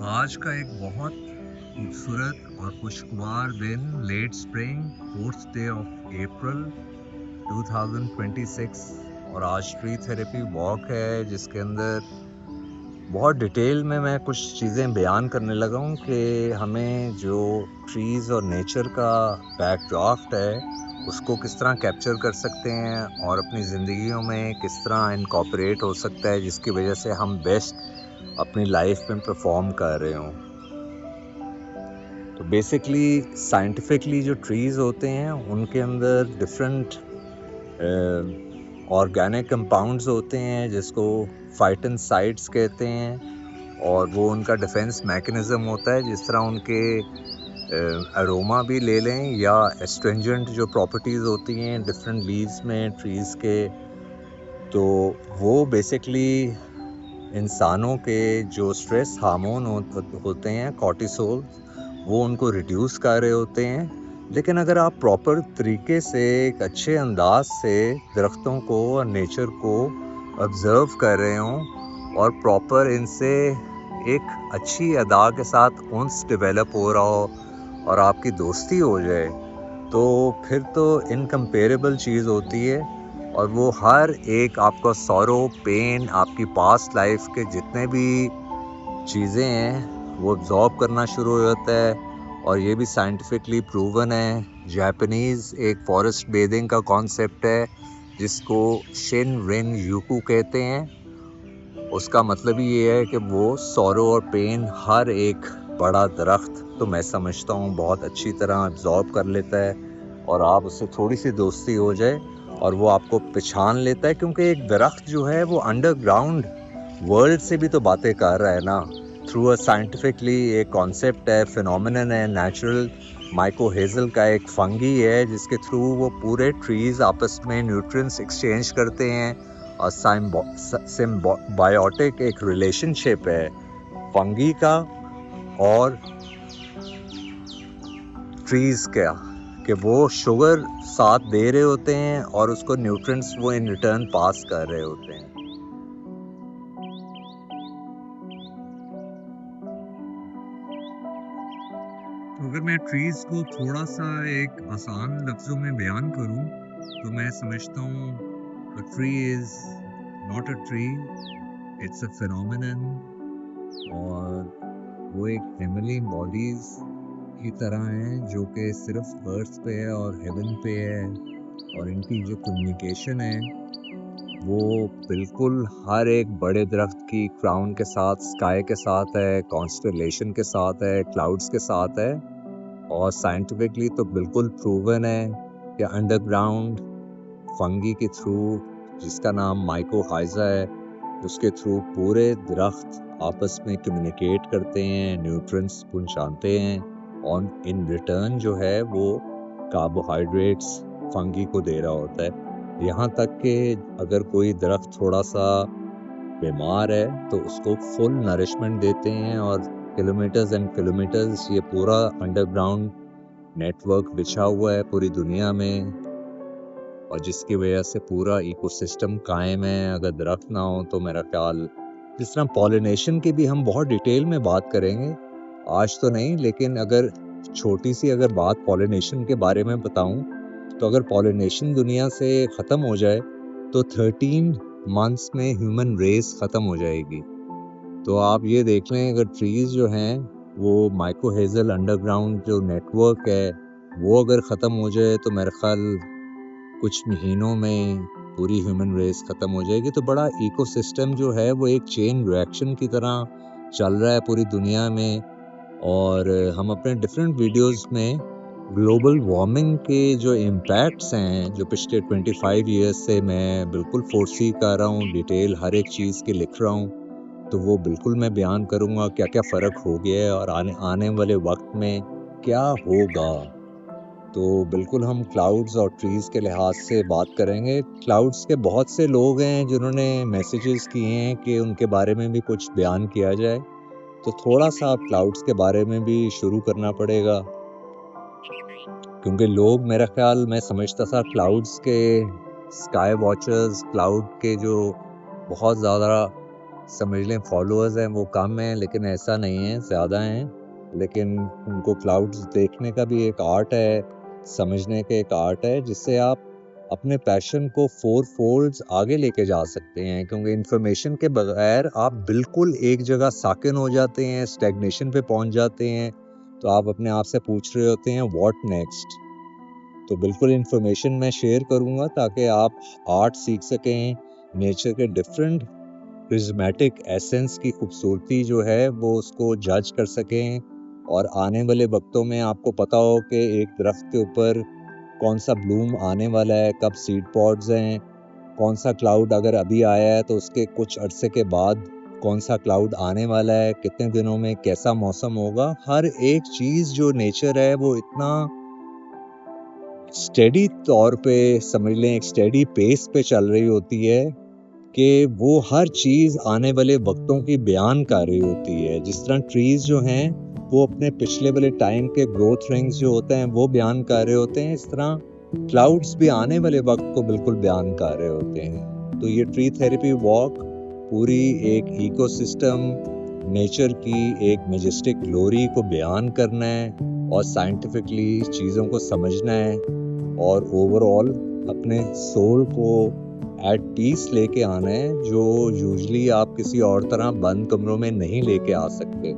आज का एक बहुत खूबसूरत और खुशगवार दिन, late spring, 4th day of April 2026। और आज ट्री थेरेपी वॉक है जिसके अंदर बहुत डिटेल में मैं कुछ चीज़ें बयान करने लगा हूँ कि हमें जो ट्रीज़ और नेचर का बैकड्राफ्ट है उसको किस तरह कैप्चर कर सकते हैं और अपनी ज़िंदगियों में किस तरह इनकॉर्पोरेट हो सकता है, जिसकी वजह से हम बेस्ट अपनी लाइफ में परफॉर्म कर रहे हों। तो बेसिकली साइंटिफिकली जो ट्रीज़ होते हैं उनके अंदर डिफरेंट ऑर्गेनिक कंपाउंड्स होते हैं जिसको फाइटोसाइड्स कहते हैं, और वो उनका डिफेंस मैकेनिज्म होता है। जिस तरह उनके अरोमा भी ले लें या एस्ट्रिंजेंट जो प्रॉपर्टीज़ होती हैं डिफरेंट लीव्स में ट्रीज़ के, तो वो बेसिकली इंसानों के जो स्ट्रेस हार्मोन होते हैं कॉर्टिसोल, वो उनको रिड्यूस कर रहे होते हैं। लेकिन अगर आप प्रॉपर तरीके से एक अच्छे अंदाज से दरख्तों को और नेचर को ऑब्ज़र्व कर रहे हों और प्रॉपर इनसे एक अच्छी अदा के साथ उन्स डेवलप हो रहा हो और आपकी दोस्ती हो जाए, तो फिर तो इनकम्पेरेबल चीज़ होती है। और वो हर एक आपका सॉरो, पेन, आपकी पास्ट लाइफ के जितने भी चीज़ें हैं वो अब्जॉर्ब करना शुरू हो जाता है। और ये भी साइंटिफिकली प्रूवन है। जापानीज़ एक फॉरेस्ट बेदिंग का कॉन्सेप्ट है जिसको शिन रिन यूकू कहते हैं। उसका मतलब ही ये है कि वो सॉरो और पेन हर एक बड़ा दरख्त, तो मैं समझता हूँ, बहुत अच्छी तरह अब्जॉर्ब कर लेता है। और आप उससे थोड़ी सी दोस्ती हो जाए और वो आपको पहचान लेता है, क्योंकि एक दरख्त जो है वो अंडरग्राउंड वर्ल्ड से भी तो बातें कर रहा है ना। थ्रू अ साइंटिफिकली एक कॉन्सेप्ट है, फिनोमिनन है, नेचुरल माइकोहेजल का एक फंगी है जिसके थ्रू वो पूरे ट्रीज आपस में न्यूट्रिएंट्स एक्सचेंज करते हैं। और सिम्बायोटिक एक रिलेशनशिप है फंगी का और ट्रीज का, कि वो शुगर साथ दे रहे होते हैं और उसको न्यूट्रिएंट्स वो इन रिटर्न पास कर रहे होते हैं। तो अगर मैं ट्रीज को थोड़ा सा एक आसान लफ्जों में बयान करूं तो मैं समझता हूँ tree is not a tree, it's a phenomenon. और वो एक हेवनली बॉडीज की तरह है जो कि सिर्फ अर्थ पे है और हेवन पे है। और इनकी जो कम्युनिकेशन है वो बिल्कुल हर एक बड़े दरख्त की क्राउन के साथ, स्काई के साथ है, कॉन्स्टेलेशन के साथ है, क्लाउड्स के साथ है। और साइंटिफिकली तो बिल्कुल प्रूवन है कि अंडरग्राउंड फंगी के थ्रू, जिसका नाम माइकोहाइजा है, उसके थ्रू पूरे दरख्त आपस में कम्युनिकेट करते हैं, न्यूट्रिएंट्स पहुंचाते हैं। और इन रिटर्न जो है वो कार्बोहाइड्रेट्स फंगी को दे रहा होता है। यहाँ तक कि अगर कोई दरख्त थोड़ा सा बीमार है तो उसको फुल नरिशमेंट देते हैं। और किलोमीटर्स एंड किलोमीटर्स ये पूरा अंडरग्राउंड नेटवर्क बिछा हुआ है पूरी दुनिया में, और जिसकी वजह से पूरा इकोसिस्टम कायम है। अगर दरख्त ना हो तो मेरा ख्याल, जिस तरह पॉलिनेशन की भी हम बहुत डिटेल में बात करेंगे आज तो नहीं, लेकिन अगर छोटी सी अगर बात पॉलिनेशन के बारे में बताऊं, तो अगर पॉलिनेशन दुनिया से ख़त्म हो जाए तो 13 मंथ्स में ह्यूमन रेस ख़त्म हो जाएगी। तो आप ये देख लें, अगर ट्रीज़ जो हैं वो माइकोहेजल अंडरग्राउंड जो नेटवर्क है वो अगर ख़त्म हो जाए तो मेरे ख्याल कुछ महीनों में पूरी ह्यूमन रेस ख़त्म हो जाएगी। तो बड़ा इकोसिस्टम जो है वो एक चेन रिएक्शन की तरह चल रहा है पूरी दुनिया में। और हम अपने डिफरेंट वीडियोस में ग्लोबल वार्मिंग के जो इम्पैक्ट्स हैं, जो पिछले 25 ईयर्स से मैं बिल्कुल फोरसी कर रहा हूँ, डिटेल हर एक चीज़ की लिख रहा हूँ, तो वो बिल्कुल मैं बयान करूँगा क्या क्या फ़र्क हो गया है और आने वाले वक्त में क्या होगा। तो बिल्कुल हम क्लाउड्स और ट्रीज़ के लिहाज से बात करेंगे। क्लाउड्स के बहुत से लोग हैं जिन्होंने मैसेजेस किए हैं कि उनके बारे में भी कुछ बयान किया जाए, तो थोड़ा सा आप क्लाउड्स के बारे में भी शुरू करना पड़ेगा, क्योंकि लोग, मेरा ख्याल, मैं समझता था क्लाउड्स के स्काई वॉचर्स, क्लाउड के जो बहुत ज़्यादा समझ लें फॉलोअर्स हैं वो कम हैं, लेकिन ऐसा नहीं है, ज़्यादा हैं। लेकिन उनको क्लाउड्स देखने का भी एक आर्ट है, समझने का एक आर्ट है, जिससे आप अपने पैशन को 4 फोल्ड्स आगे लेके जा सकते हैं। क्योंकि इन्फॉर्मेशन के बगैर आप बिल्कुल एक जगह साकिन हो जाते हैं, स्टैग्नेशन पे पहुंच जाते हैं। तो आप अपने आप से पूछ रहे होते हैं व्हाट नेक्स्ट। तो बिल्कुल इन्फॉर्मेशन मैं शेयर करूंगा ताकि आप आर्ट सीख सकें, नेचर के डिफरेंट प्रिज्मेटिक एसेंस की खूबसूरती जो है वो उसको जज कर सकें, और आने वाले वक्तों में आपको पता हो कि एक दरख्त के ऊपर कौन सा ब्लूम आने वाला है, कब सीड पॉड्स हैं, कौन सा क्लाउड अगर अभी आया है तो उसके कुछ अरसे के बाद कौन सा क्लाउड आने वाला है, कितने दिनों में कैसा मौसम होगा। हर एक चीज़ जो नेचर है वो इतना स्टेडी तौर पे, समझ लें एक स्टेडी पेस पे चल रही होती है कि वो हर चीज़ आने वाले वक्तों की बयान कर रही होती है। जिस तरह ट्रीज़ जो हैं वो अपने पिछले वाले टाइम के ग्रोथ रिंग्स जो होते हैं वो बयान कर रहे होते हैं, इस तरह क्लाउड्स भी आने वाले वक्त को बिल्कुल बयान कर रहे होते हैं। तो ये ट्री थेरेपी वॉक पूरी एक इकोसिस्टम, नेचर की एक मैजेस्टिक ग्लोरी को बयान करना है और साइंटिफिकली चीज़ों को समझना है, और ओवरऑल अपने सोल को एट पीस लेके आना है, जो यूजुअली आप किसी और तरह बंद कमरों में नहीं लेके आ सकते।